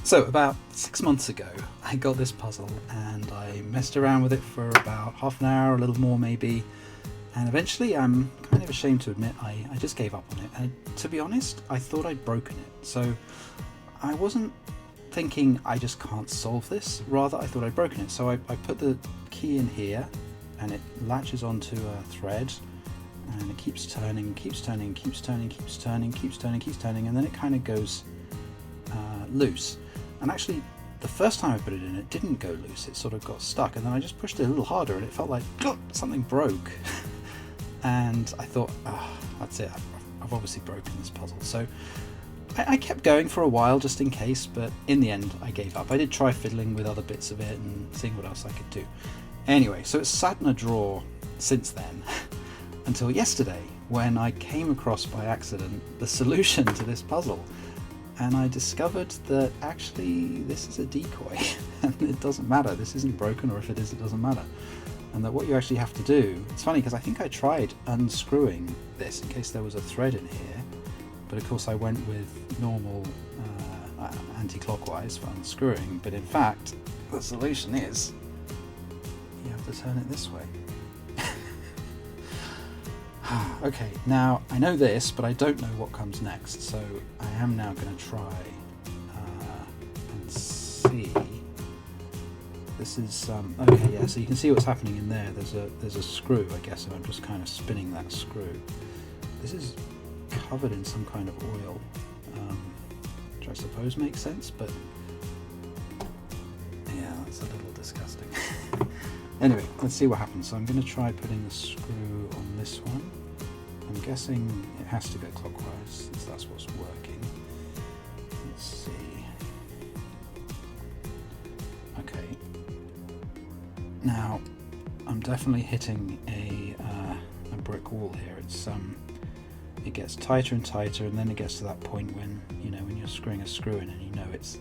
So about 6 months ago, I got this puzzle and I messed around with it for about half an hour, a little more maybe, and eventually I'm kind of ashamed to admit I just gave up on it. And to be honest, I thought I'd broken it. So I wasn't thinking I just can't solve this, rather I thought I'd broken it. So I put the key in here and it latches onto a thread and it keeps turning, keeps turning, keeps turning, keeps turning, keeps turning, keeps turning, and then it kind of goes loose. And actually, the first time I put it in, it didn't go loose, it sort of got stuck, and then I just pushed it a little harder and it felt like something broke. And I thought, that's it, I've obviously broken this puzzle. So I kept going for a while just in case, but in the end I gave up. I did try fiddling with other bits of it and seeing what else I could do. Anyway, so it's sat in a drawer since then, until yesterday, when I came across by accident the solution to this puzzle. And I discovered that actually this is a decoy and it doesn't matter, this isn't broken, or if it is, it doesn't matter. And that what you actually have to do, it's funny because I think I tried unscrewing this in case there was a thread in here, but of course I went with normal anti-clockwise for unscrewing, but in fact the solution is you have to turn it this way. Okay, now I know this, but I don't know what comes next, so I am now going to try and see. This is okay, yeah. So you can see what's happening in there. There's a screw, I guess, and I'm just kind of spinning that screw. This is covered in some kind of oil, which I suppose makes sense, but yeah, that's a little disgusting. Anyway, let's see what happens. So I'm going to try putting the screw on this one. I'm guessing it has to go clockwise since that's what's working. Let's see. Okay. Now, I'm definitely hitting a brick wall here. It gets tighter and tighter, and then it gets to that point when when you're screwing a screw in and you know it's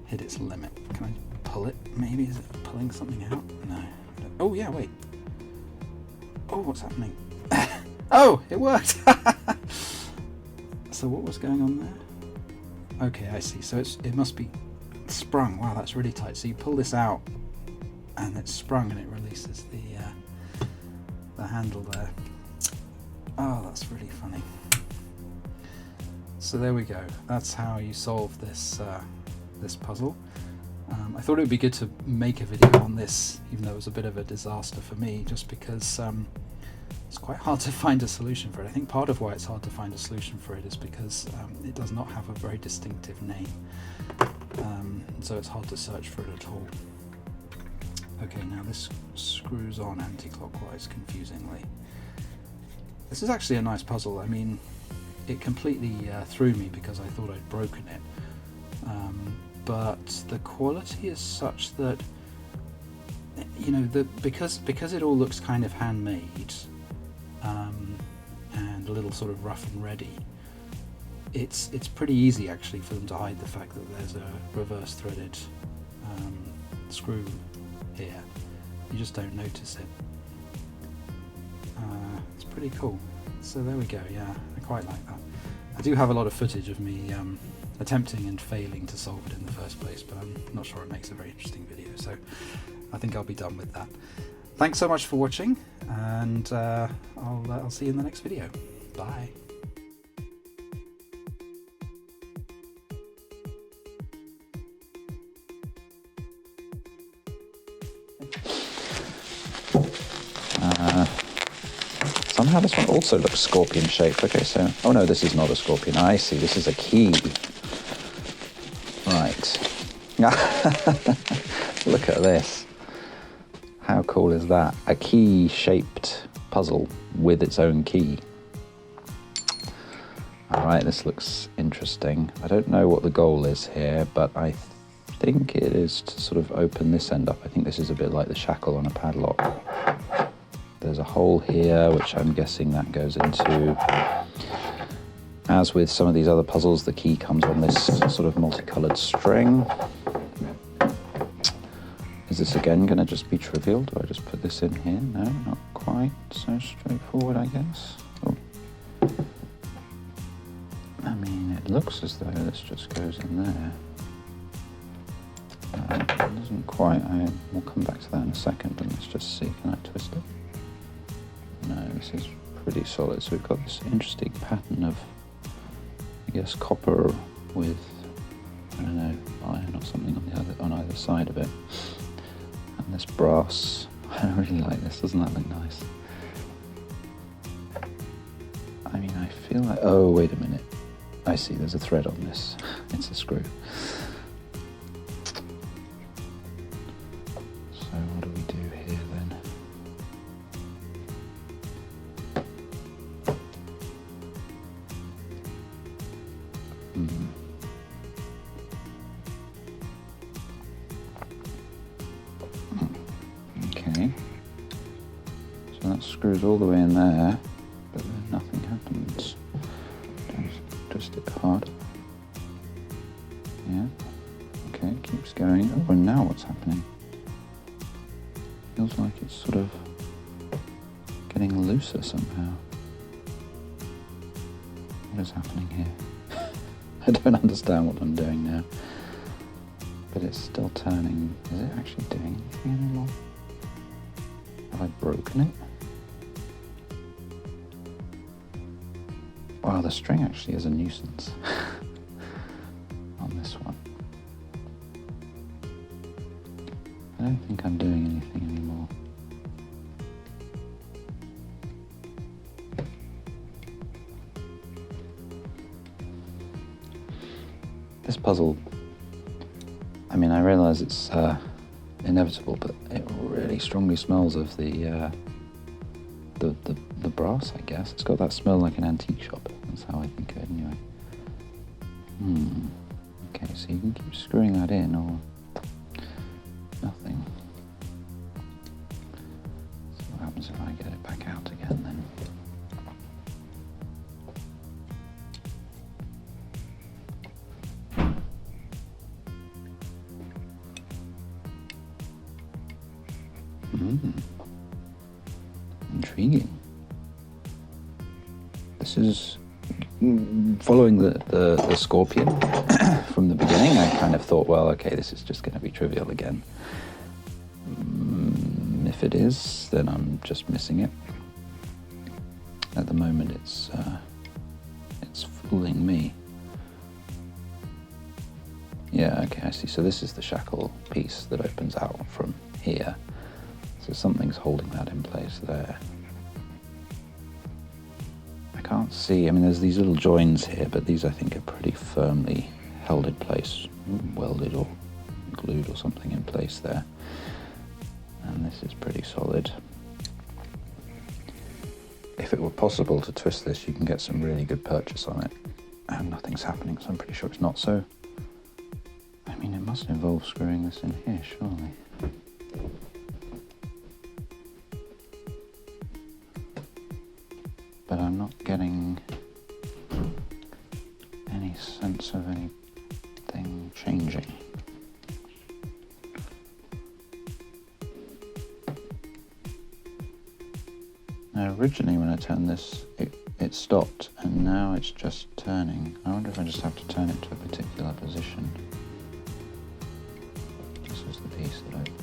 hit its limit. Can I pull it? Maybe is it pulling something out? No. Oh yeah, wait. Oh, what's happening? Oh, it worked! So what was going on there? Okay, I see. So it must be sprung. Wow, that's really tight. So you pull this out and it's sprung and it releases the handle there. Oh, that's really funny. So there we go. That's how you solve this this puzzle. I thought it would be good to make a video on this, even though it was a bit of a disaster for me, just because it's quite hard to find a solution for it. I think part of why it's hard to find a solution for it is because it does not have a very distinctive name, so it's hard to search for it at all. Okay, now this screws on anti-clockwise confusingly. This is actually a nice puzzle. I mean, it completely threw me because I thought I'd broken it. But the quality is such that because it all looks kind of handmade and a little sort of rough and ready, it's pretty easy actually for them to hide the fact that there's a reverse threaded screw here. You just don't notice it. It's pretty cool. So there we go. Yeah, I quite like that. I do have a lot of footage of me attempting and failing to solve it in the first place, but I'm not sure it makes a very interesting video, so I think I'll be done with that. Thanks so much for watching, and I'll see you in the next video. Bye. Somehow this one also looks scorpion shaped. Okay, so, oh no, this is not a scorpion. I see, this is a key. Right. Look at this. How cool is that? A key shaped puzzle with its own key. All right, this looks interesting. I don't know what the goal is here, but I think it is to sort of open this end up. I think this is a bit like the shackle on a padlock. There's a hole here, which I'm guessing that goes into. As with some of these other puzzles, the key comes on this sort of multicolored string. Is this again going to just be trivial? Do I just put this in here? No, not quite so straightforward, I guess. Oh. I mean, it looks as though this just goes in there. It doesn't quite. We'll come back to that in a second, but let's just see. Can I twist it? No, this is pretty solid. So we've got this interesting pattern of, I guess, copper with, I don't know, iron or something on either side of it. And this brass. I really like this. Doesn't that look nice? I mean, I feel like... Oh, wait a minute. I see, there's a thread on this. It's a screw. So what do we do here then? Okay. So that screws all the way in there, but then nothing happens. Twist it hard. Yeah. Okay, it keeps going. Oh, and now what's happening? Feels like it's sort of getting looser somehow. What is happening here? I don't understand what I'm doing now. But it's still turning. Is it actually doing anything anymore? Have I broken it? Wow, the string actually is a nuisance on this one. I don't think I'm doing anything anymore. This puzzle, I mean, I realise it's inevitable, but it really strongly smells of the brass, I guess. It's got that smell like an antique shop. That's how I think of it anyway. Okay, so you can keep screwing that in or nothing. So what happens if I get it back out again then? Intriguing. This is following the scorpion from the beginning. I kind of thought, well, okay, this is just going to be trivial again. If it is, then I'm just missing it. At the moment, it's fooling me. Yeah, okay, I see. So this is the shackle piece that opens out from here. So something's holding that in place there. I can't see, I mean, there's these little joins here, but these I think are pretty firmly held in place, welded or glued or something in place there. And this is pretty solid. If it were possible to twist this, you can get some really good purchase on it. And nothing's happening, so I'm pretty sure it's not. So, I mean, it must involve screwing this in here, surely. But I'm not getting any sense of anything changing. Now, originally when I turned this, it stopped, and now it's just turning. I wonder if I just have to turn it to a particular position. This is the piece that opens.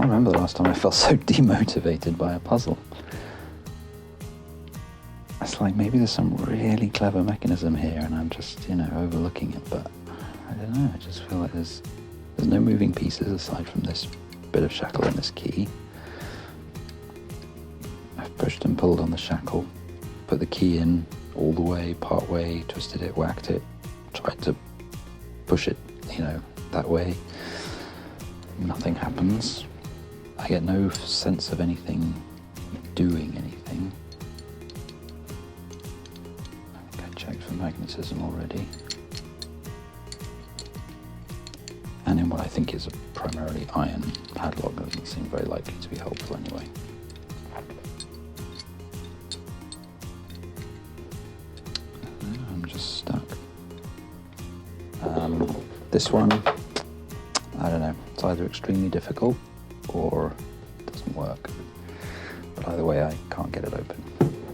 can't remember the last time I felt so demotivated by a puzzle. It's like maybe there's some really clever mechanism here and I'm just, overlooking it, but I don't know, I just feel like there's no moving pieces aside from this bit of shackle and this key. I've pushed and pulled on the shackle, put the key in all the way, part way, twisted it, whacked it, tried to push it, that way. Nothing happens. I get no sense of anything doing anything. I think I checked for magnetism already. And in what I think is a primarily iron padlock, doesn't seem very likely to be helpful anyway. I'm just stuck. This one, I don't know, it's either extremely difficult or it doesn't work. But either way, I can't get it open.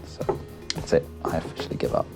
So that's it, I officially give up.